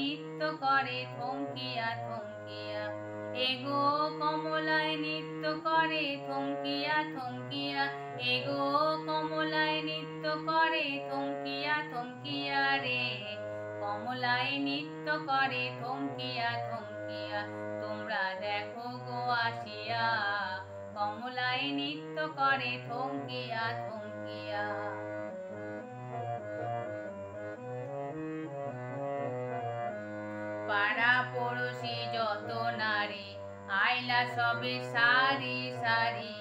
নৃত্য করে থমকিয়া থমকিয়া। এগো কমলায় নৃত্য করে থমকিয়া থমকিয়া। এগো কমলায় নৃত্য করে থমকিয়া থমকিয়া রে। কমলায় নৃত্য করে থমকিয়া থমকিয়া। তোমরা দেখো গো আসিয়া, কমলায় নৃত্য করে থমকিয়া থমকিয়া। পাড়া পড়শি যত নারী আইলা সবে সারি সারি।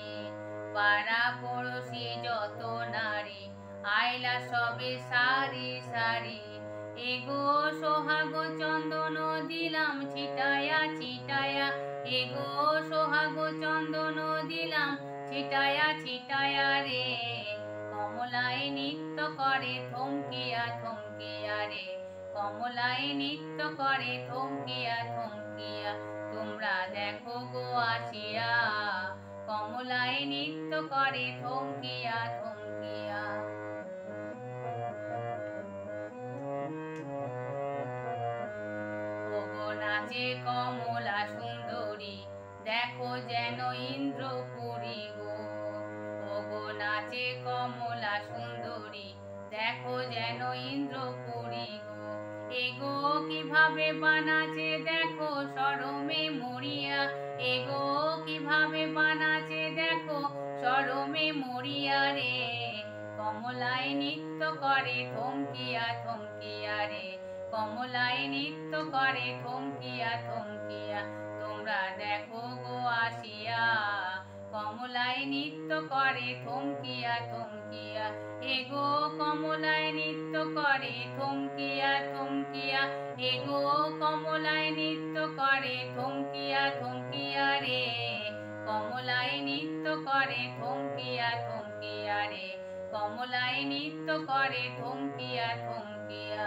পাড়া পড়শি যত নারী আইলা সবে সারি সারি। এগো সোহাগ চন্দন দিলাম ছিটায়া ছিটায়া। এগো সোহাগ চন্দন দিলাম ছিটায়া ছিটায়া রে। কমলায় নৃত্য করে থমকিয়া থমকিয়া রে। কমলায় নৃত্য করে থমকিয়া থমকিয়া। তোমরা দেখো গো আসিয়া, কমলায় নৃত্য করে থমকিয়া থমকিয়া। ওগো নাচে কমলা সুন্দরী, দেখো যেন ইন্দ্রপুরী গো। ওগো নাচে কমলা সুন্দরী, দেখো যেন ইন্দ্রপুরী গো। এগো কিভাবে বানাচ্ছে দেখো শরমে মরিয়া। এগো কিভাবে বানাচ্ছে দেখো শরমে মরিয়া রে। কমলায় নৃত্য করে থমকিয়া থমকিয়া রে। কমলায় নৃত্য করে থমকিয়া থমকিয়া। তোমরা দেখো গো আসিয়া, কমলায় নৃত্য করে থমকিয়া থমকিয়া। এগো কমলায় নৃত্য করে থমকিয়া থমকিয়া। এগো কমলায় নৃত্য করে থমকিয়া থমকিয়া রে। কমলায় নৃত্য করে থমকিয়া থমকিয়া রে। কমলায় নৃত্য করে থমকিয়া থমকিয়া।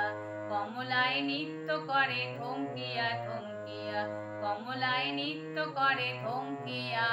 কমলায় নৃত্য করে থমকিয়া থমকিয়া। কমলায় নৃত্য করে থমকিয়া।